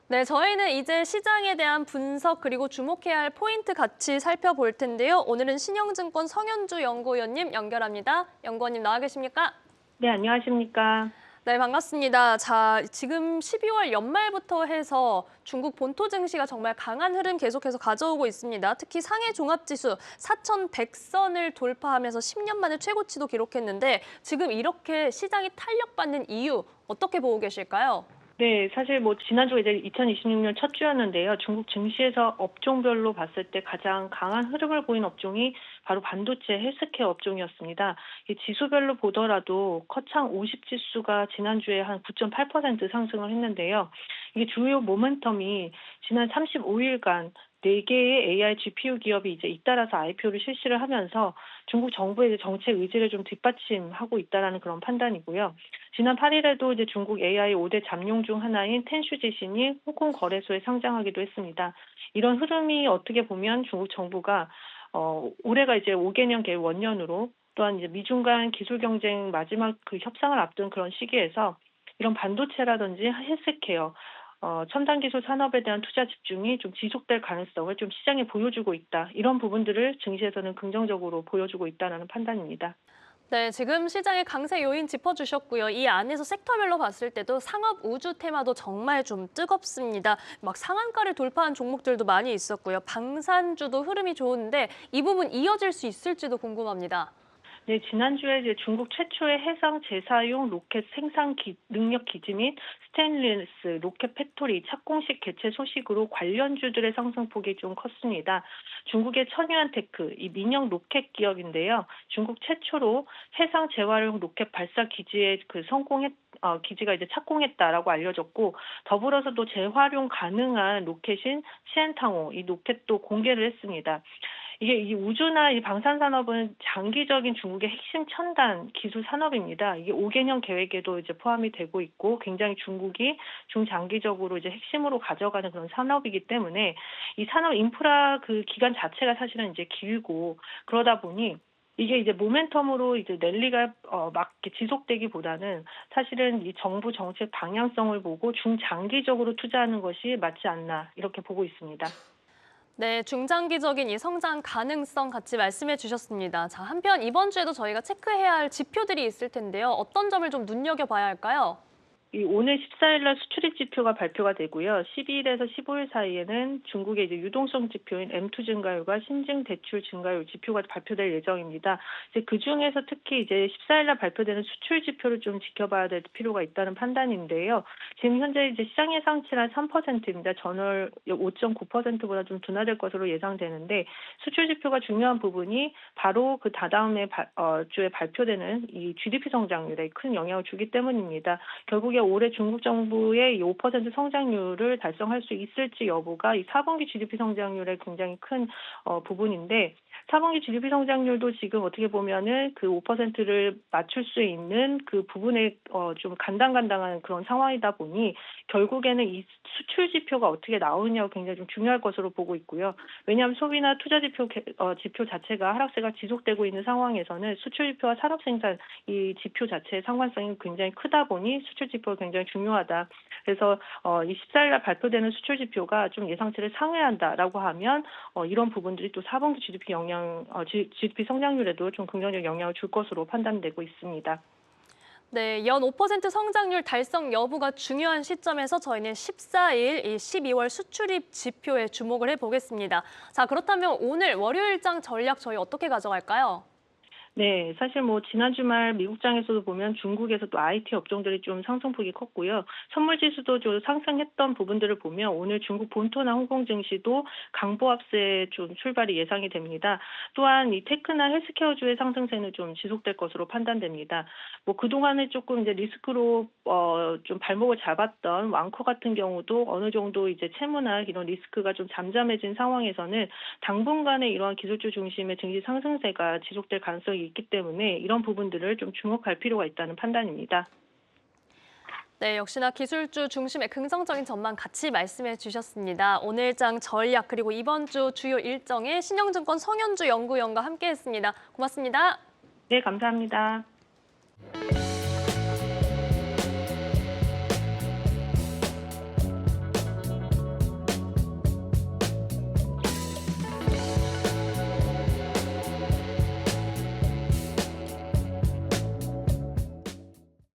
네, 저희는 이제 시장에 대한 분석 그리고 주목해야 할 포인트 같이 살펴볼 텐데요. 오늘은 신영증권 성현주 연구위원님 연결합니다. 연구원님 나와 계십니까? 네, 안녕하십니까. 네, 반갑습니다. 자, 지금 12월 연말부터 해서 중국 본토 증시가 정말 강한 흐름 계속해서 가져오고 있습니다. 특히 상해 종합지수 4,100선을 돌파하면서 10년 만에 최고치도 기록했는데 지금 이렇게 시장이 탄력받는 이유 어떻게 보고 계실까요? 네, 사실 지난주가 이제 2026년 첫 주였는데요. 중국 증시에서 업종별로 봤을 때 가장 강한 흐름을 보인 업종이 바로 반도체 헬스케어 업종이었습니다. 이 지수별로 보더라도 커창 50 지수가 지난주에 한 9.8% 상승을 했는데요. 이게 주요 모멘텀이 지난 35일간 4개의 AI GPU 기업이 이제 잇따라서 IPO를 실시를 하면서 중국 정부의 이제 정책 의지를 좀 뒷받침하고 있다라는 그런 판단이고요. 지난 8일에도 이제 중국 AI 5대 잠룡 중 하나인 텐슈지신이 홍콩 거래소에 상장하기도 했습니다. 이런 흐름이 어떻게 보면 중국 정부가 올해가 이제 5개년 계획 원년으로 또한 이제 미중 간 기술 경쟁 마지막 그 협상을 앞둔 그런 시기에서 이런 반도체라든지 헬스케어 첨단 기술 산업에 대한 투자 집중이 좀 지속될 가능성을 좀 시장에 보여주고 있다. 이런 부분들을 증시에서는 긍정적으로 보여주고 있다는 판단입니다. 네, 지금 시장의 강세 요인 짚어주셨고요. 이 안에서 섹터별로 봤을 때도 상업 우주 테마도 정말 좀 뜨겁습니다. 막 상한가를 돌파한 종목들도 많이 있었고요. 방산주도 흐름이 좋은데 이 부분 이어질 수 있을지도 궁금합니다. 네, 지난주에 이제 중국 최초의 해상 재사용 로켓 생산 능력 기지 및 스테인리스 로켓 팩토리 착공식 개최 소식으로 관련주들의 상승폭이 좀 컸습니다. 중국의 천유안테크, 이 민영 로켓 기업인데요. 중국 최초로 해상 재활용 로켓 발사 기지에 기지가 이제 착공했다라고 알려졌고, 더불어서도 재활용 가능한 로켓인 시엔탕호 이 로켓도 공개를 했습니다. 이게 이 우주나 이 방산 산업은 장기적인 중국의 핵심 첨단 기술 산업입니다. 이게 5개년 계획에도 이제 포함이 되고 있고 굉장히 중국이 중장기적으로 이제 핵심으로 가져가는 그런 산업이기 때문에 이 산업 인프라 그 기간 자체가 사실은 이제 길고 그러다 보니 이게 이제 모멘텀으로 이제 랠리가 막 이렇게 지속되기보다는 사실은 이 정부 정책 방향성을 보고 중장기적으로 투자하는 것이 맞지 않나 이렇게 보고 있습니다. 네, 중장기적인 이 성장 가능성 같이 말씀해 주셨습니다. 자, 한편 이번 주에도 저희가 체크해야 할 지표들이 있을 텐데요. 어떤 점을 좀 눈여겨봐야 할까요? 이 오늘 14일 날 수출입 지표가 발표가 되고요. 12일에서 15일 사이에는 중국의 이제 유동성 지표인 M2 증가율과 신증 대출 증가율 지표가 발표될 예정입니다. 이제 그 중에서 특히 이제 14일 날 발표되는 수출 지표를 좀 지켜봐야 될 필요가 있다는 판단인데요. 지금 현재 이제 시장 예상치는 한 3%입니다. 전월 5.9%보다 좀 둔화될 것으로 예상되는데 수출 지표가 중요한 부분이 바로 그 다다음에 주에 발표되는 이 GDP 성장률에 큰 영향을 주기 때문입니다. 결국에 올해 중국 정부의 이 5% 성장률을 달성할 수 있을지 여부가 이 4분기 GDP 성장률의 굉장히 큰 부분인데 4분기 GDP 성장률도 지금 어떻게 보면은 그 5%를 맞출 수 있는 그 부분에 좀 간당간당한 그런 상황이다 보니 결국에는 이 수출 지표가 어떻게 나오느냐가 굉장히 좀 중요할 것으로 보고 있고요. 왜냐하면 소비나 투자 지표 자체가 하락세가 지속되고 있는 상황에서는 수출 지표와 산업 생산 이 지표 자체의 상관성이 굉장히 크다 보니 수출 지표가 굉장히 중요하다. 그래서 이 14일 날 발표되는 수출 지표가 좀 예상치를 상회한다라고 하면 이런 부분들이 또 4분기 GDP 성장률에도 좀 긍정적 영향을 줄 것으로 판단되고 있습니다. 네, 연 5% 성장률 달성 여부가 중요한 시점에서 저희는 14일 이 12월 수출입 지표에 주목을 해보겠습니다. 자, 그렇다면 오늘 월요일장 전략 저희 어떻게 가져갈까요? 네, 사실 지난 주말 미국장에서도 보면 중국에서 또 IT 업종들이 좀 상승폭이 컸고요. 선물 지수도 좀 상승했던 부분들을 보면 오늘 중국 본토나 홍콩 증시도 강보합세 좀 출발이 예상이 됩니다. 또한 이 테크나 헬스케어주의 상승세는 좀 지속될 것으로 판단됩니다. 그동안에 조금 이제 리스크로 좀 발목을 잡았던 왕커 같은 경우도 어느 정도 이제 채무나 이런 리스크가 좀 잠잠해진 상황에서는 당분간의 이러한 기술주 중심의 증시 상승세가 지속될 가능성이 있기 때문에 이런 부분들을 좀 주목할 필요가 있다는 판단입니다. 네, 역시나 기술주 중심의 긍정적인 전망 같이 말씀해 주셨습니다. 오늘장 전략 그리고 이번 주 주요 일정에 신영증권 성현주 연구위원과 함께했습니다. 고맙습니다. 네, 감사합니다.